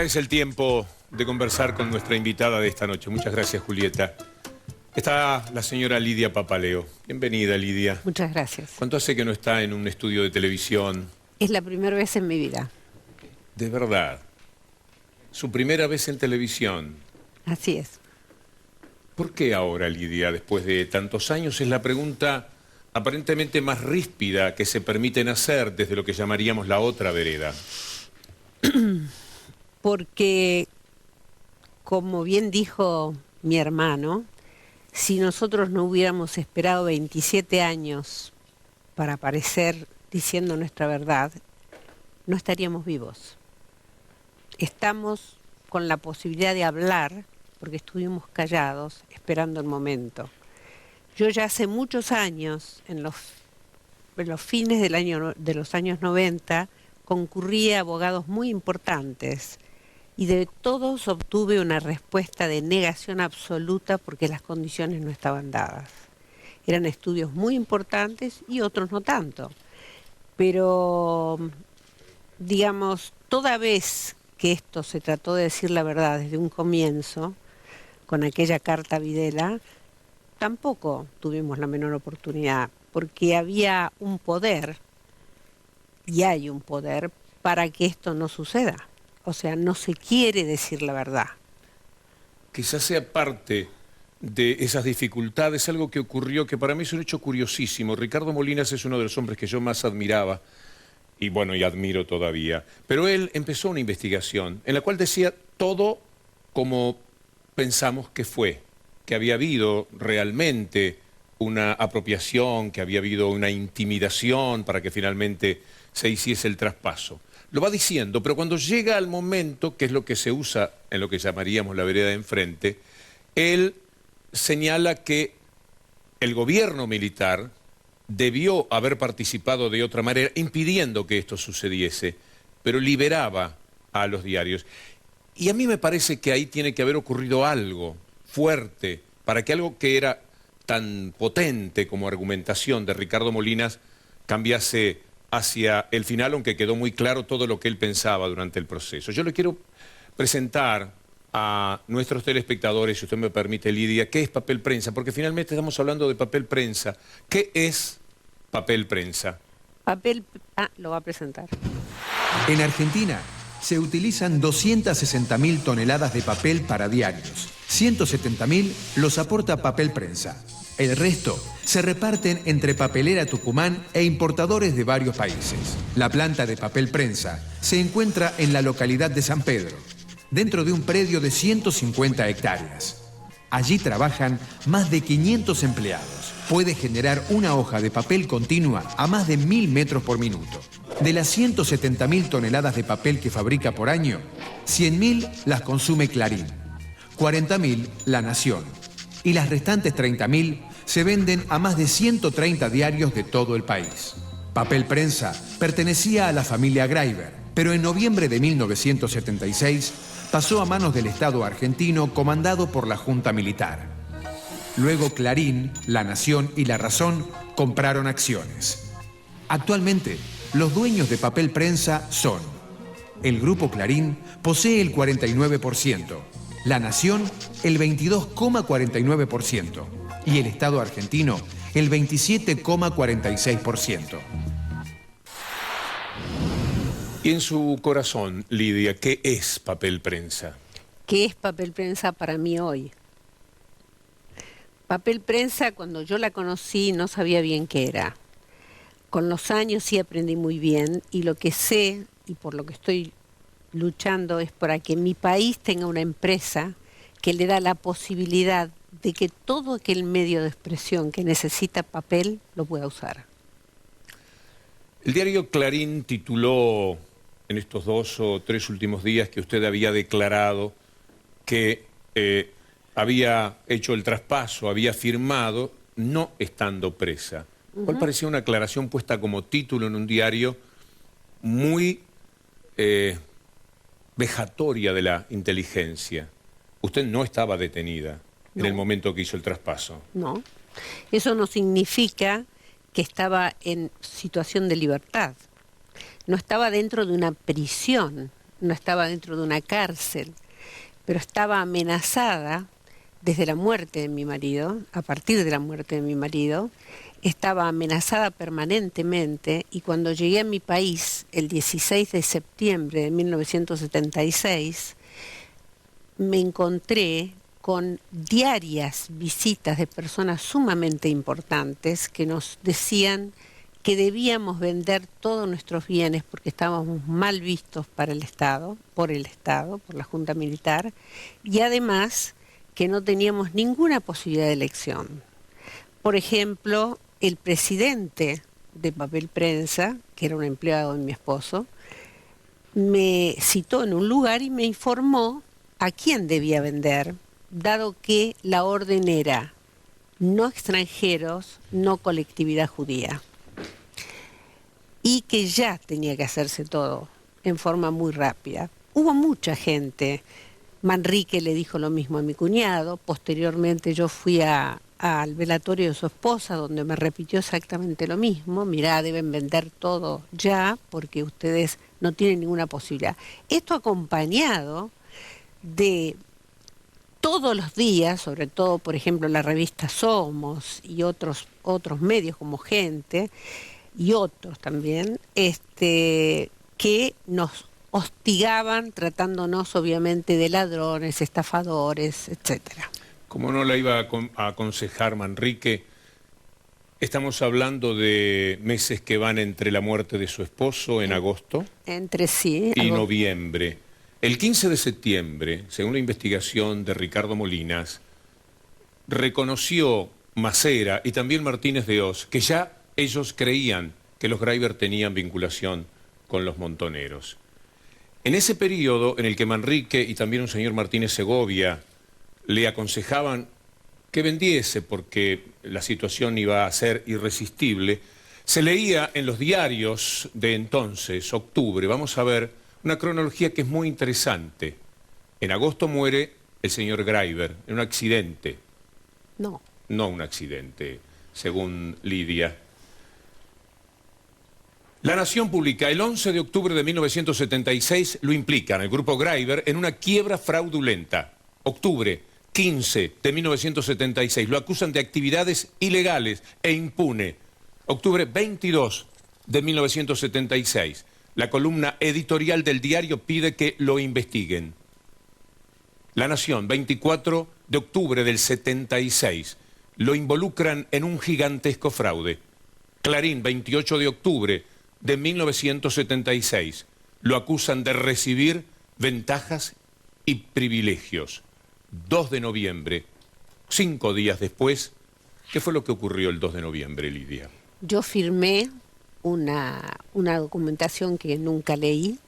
Es el tiempo de conversar con nuestra invitada de esta noche. Muchas gracias, Julieta. Está la señora Lidia Papaleo. Bienvenida, Lidia. Muchas gracias. ¿Cuánto hace que no está en un estudio de televisión? Es la primera vez en mi vida. De verdad. Su primera vez en televisión. Así es. ¿Por qué ahora, Lidia, después de tantos años? Es la pregunta aparentemente más ríspida que se permiten hacer desde lo que llamaríamos la otra vereda. Porque, como bien dijo mi hermano, si nosotros no hubiéramos esperado 27 años para aparecer diciendo nuestra verdad, no estaríamos vivos. Estamos con la posibilidad de hablar porque estuvimos callados esperando el momento. Yo ya hace muchos años, en los fines de los años 90, concurrí a abogados muy importantes y de todos obtuve una respuesta de negación absoluta porque las condiciones no estaban dadas. Eran estudios muy importantes y otros no tanto. Pero, digamos, toda vez que esto se trató de decir la verdad desde un comienzo, con aquella carta a Videla, tampoco tuvimos la menor oportunidad, porque había un poder, y hay un poder, para que esto no suceda. O sea, no se quiere decir la verdad. Quizás sea parte de esas dificultades, algo que ocurrió, que para mí es un hecho curiosísimo. Ricardo Molinas es uno de los hombres que yo más admiraba, y bueno, y admiro todavía. Pero él empezó una investigación en la cual decía todo como pensamos que fue, que había habido realmente una apropiación, que había habido una intimidación para que finalmente se hiciese el traspaso. Lo va diciendo, pero cuando llega al momento, que es lo que se usa en lo que llamaríamos la vereda de enfrente, él señala que el gobierno militar debió haber participado de otra manera, impidiendo que esto sucediese, pero liberaba a los diarios. Y a mí me parece que ahí tiene que haber ocurrido algo fuerte para que algo que era tan potente como argumentación de Ricardo Molinas cambiase hacia el final, aunque quedó muy claro todo lo que él pensaba durante el proceso. Yo le quiero presentar a nuestros telespectadores, si usted me permite, Lidia, qué es papel prensa, porque finalmente estamos hablando de papel prensa. ¿Qué es papel prensa? Lo va a presentar. En Argentina se utilizan 260.000 toneladas de papel para diarios. 170.000 los aporta Papel Prensa. El resto se reparten entre Papelera Tucumán e importadores de varios países. La planta de Papel Prensa se encuentra en la localidad de San Pedro, dentro de un predio de 150 hectáreas. Allí trabajan más de 500 empleados. Puede generar una hoja de papel continua a más de 1.000 metros por minuto. De las 170.000 toneladas de papel que fabrica por año, 100.000 las consume Clarín, 40.000 La Nación y las restantes 30.000 se venden a más de 130 diarios de todo el país. Papel Prensa pertenecía a la familia Greiber, pero en noviembre de 1976 pasó a manos del Estado argentino comandado por la Junta Militar. Luego Clarín, La Nación y La Razón compraron acciones. Actualmente, los dueños de Papel Prensa son: el Grupo Clarín posee el 49%, La Nación el 22,49% y el Estado argentino el 27,46%. Y en su corazón, Lidia, ¿qué es papel prensa? ¿Qué es papel prensa para mí hoy? Papel prensa, cuando yo la conocí, no sabía bien qué era. Con los años sí aprendí muy bien, y lo que sé, y por lo que estoy luchando, es para que mi país tenga una empresa que le da la posibilidad de que todo aquel medio de expresión que necesita papel lo pueda usar. El diario Clarín tituló en estos 2 o 3 últimos días que usted había declarado que había hecho el traspaso, había firmado, no estando presa. ¿Cuál parecía una aclaración puesta como título en un diario muy vejatoria de la inteligencia? Usted no estaba detenida en el momento que hizo el traspaso. No, eso no significa que estaba en situación de libertad. No estaba dentro de una prisión. no estaba dentro de una cárcel, pero estaba amenazada desde la muerte de mi marido, a partir de la muerte de mi marido, estaba amenazada permanentemente, y cuando llegué a mi país el 16 de septiembre de 1976, me encontré con diarias visitas de personas sumamente importantes que nos decían que debíamos vender todos nuestros bienes porque estábamos mal vistos para el Estado, por la Junta Militar, y además que no teníamos ninguna posibilidad de elección. Por ejemplo, el presidente de Papel Prensa, que era un empleado de mi esposo, me citó en un lugar y me informó a quién debía vender, dado que la orden era no extranjeros, no colectividad judía, y que ya tenía que hacerse todo en forma muy rápida. Hubo mucha gente. Manrique le dijo lo mismo a mi cuñado. Posteriormente yo fui al velatorio de su esposa, donde me repitió exactamente lo mismo. Mirá, deben vender todo ya porque ustedes no tienen ninguna posibilidad. Esto acompañado de todos los días, sobre todo, por ejemplo, la revista Somos y otros medios como Gente y otros también, que nos hostigaban tratándonos obviamente de ladrones, estafadores, etcétera. Como no la iba a aconsejar Manrique, estamos hablando de meses que van entre la muerte de su esposo en agosto Entre sí. y noviembre. El 15 de septiembre, según la investigación de Ricardo Molinas, reconoció Macera y también Martínez de Oz que ya ellos creían que los Greiber tenían vinculación con los montoneros. En ese periodo en el que Manrique y también un señor Martínez Segovia le aconsejaban que vendiese porque la situación iba a ser irresistible, se leía en los diarios de entonces, octubre, vamos a ver, una cronología que es muy interesante. En agosto muere el señor Greiber en un accidente. No. No un accidente, según Lidia. La Nación publica el 11 de octubre de 1976, lo implican el grupo Greiber en una quiebra fraudulenta. Octubre 15 de 1976, lo acusan de actividades ilegales e impune. Octubre 22 de 1976, la columna editorial del diario pide que lo investiguen. La Nación, 24 de octubre del 76, lo involucran en un gigantesco fraude. Clarín, 28 de octubre de 1976, lo acusan de recibir ventajas y privilegios. 2 de noviembre, 5 días después, ¿qué fue lo que ocurrió el 2 de noviembre, Lidia? Yo firmé una documentación que nunca leí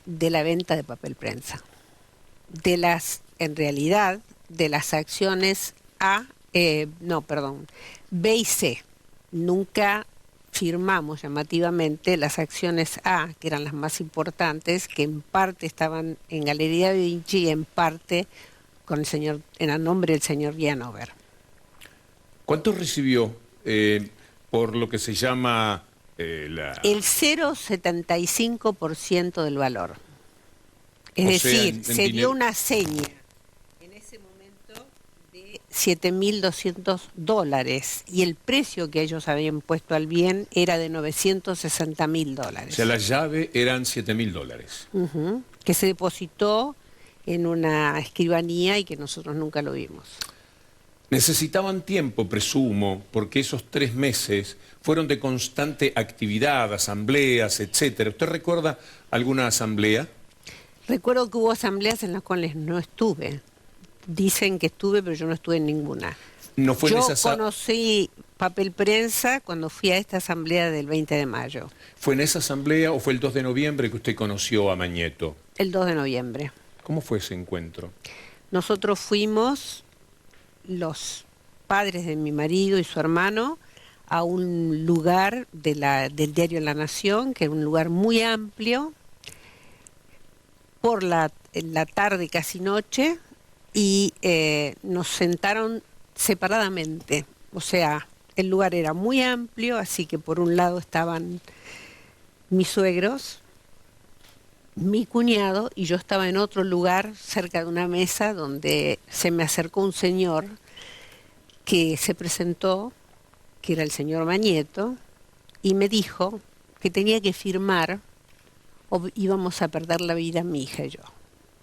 de la venta de Papel Prensa. En realidad, de las acciones B y C. Nunca firmamos llamativamente las acciones A, que eran las más importantes, que en parte estaban en Galería de Vinci y en parte con en el nombre del señor Vianover. ¿Cuánto recibió por lo que se llama El 0,75% del valor. Es decir, se dio una seña en ese momento de $7.200 y el precio que ellos habían puesto al bien era de $960.000. O sea, la llave eran $7.000. Que se depositó en una escribanía y que nosotros nunca lo vimos. Necesitaban tiempo, presumo, porque esos 3 meses fueron de constante actividad, asambleas, etcétera. ¿Usted recuerda alguna asamblea? Recuerdo que hubo asambleas en las cuales no estuve. Dicen que estuve, pero yo no estuve en ninguna. No fue yo en esa conocí Papel Prensa cuando fui a esta asamblea del 20 de mayo. ¿Fue en esa asamblea o fue el 2 de noviembre que usted conoció a Mañeto? El 2 de noviembre. ¿Cómo fue ese encuentro? Nosotros fuimos, los padres de mi marido y su hermano, a un lugar del diario La Nación, que era un lugar muy amplio, en la tarde, casi noche, y nos sentaron separadamente. O sea, el lugar era muy amplio, así que por un lado estaban mis suegros, mi cuñado y yo estaba en otro lugar cerca de una mesa donde se me acercó un señor que se presentó, que era el señor Mañeto, y me dijo que tenía que firmar o íbamos a perder la vida mi hija y yo,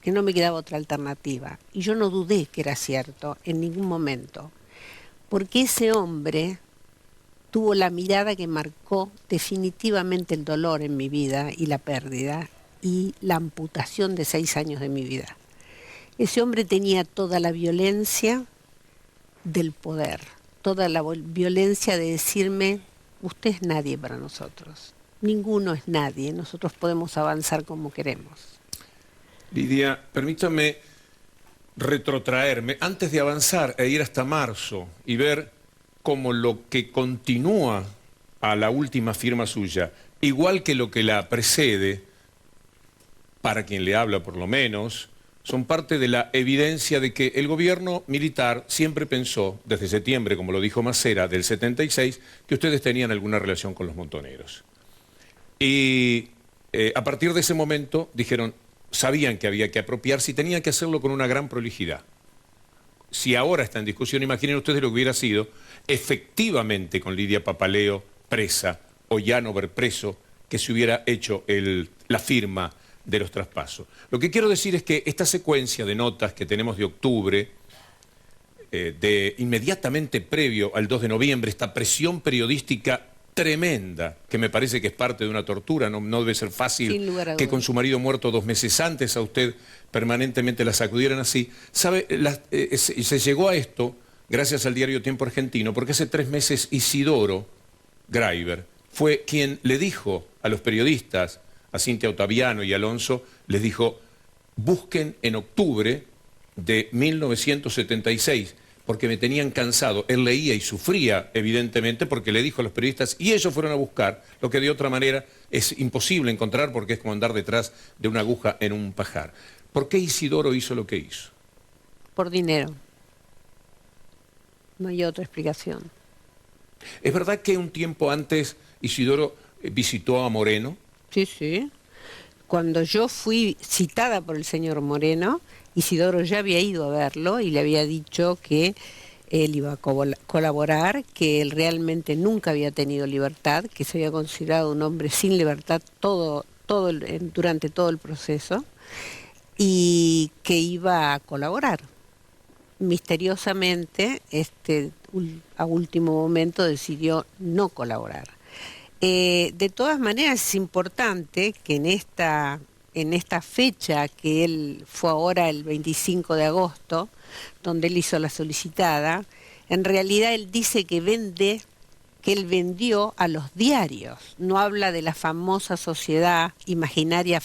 que no me quedaba otra alternativa. Y yo no dudé que era cierto en ningún momento, porque ese hombre tuvo la mirada que marcó definitivamente el dolor en mi vida y la pérdida y la amputación de 6 años de mi vida. Ese hombre tenía toda la violencia del poder, toda la violencia de decirme, usted es nadie para nosotros, ninguno es nadie, nosotros podemos avanzar como queremos. Lidia, permítame retrotraerme antes de avanzar e ir hasta marzo y ver cómo lo que continúa a la última firma suya, igual que lo que la precede, para quien le habla por lo menos, son parte de la evidencia de que el gobierno militar siempre pensó, desde septiembre, como lo dijo Macera, del 76, que ustedes tenían alguna relación con los montoneros. Y a partir de ese momento dijeron, sabían que había que apropiarse y tenían que hacerlo con una gran prolijidad. Si ahora está en discusión, imaginen ustedes lo que hubiera sido efectivamente con Lidia Papaleo presa o Llanover preso, que se hubiera hecho la firma de los traspasos. Lo que quiero decir es que esta secuencia de notas que tenemos de octubre, de inmediatamente previo al 2 de noviembre, esta presión periodística tremenda, que me parece que es parte de una tortura, no debe ser fácil que con su marido muerto 2 meses antes a usted permanentemente la sacudieran así. ¿Sabe? Se llegó a esto gracias al diario Tiempo Argentino, porque hace 3 meses Isidoro Graiber fue quien le dijo a los periodistas, a Cintia Ottaviano y Alonso, les dijo, busquen en octubre de 1976, porque me tenían cansado. Él leía y sufría, evidentemente, porque le dijo a los periodistas, y ellos fueron a buscar, lo que de otra manera es imposible encontrar, porque es como andar detrás de una aguja en un pajar. ¿Por qué Isidoro hizo lo que hizo? Por dinero. No hay otra explicación. ¿Es verdad que un tiempo antes Isidoro visitó a Moreno? Sí, sí. Cuando yo fui citada por el señor Moreno, Isidoro ya había ido a verlo y le había dicho que él iba a colaborar, que él realmente nunca había tenido libertad, que se había considerado un hombre sin libertad durante todo el proceso y que iba a colaborar. Misteriosamente, a último momento decidió no colaborar. De todas maneras es importante que en esta fecha que él fue ahora el 25 de agosto, donde él hizo la solicitada, en realidad él dice que él vendió a los diarios, no habla de la famosa sociedad imaginaria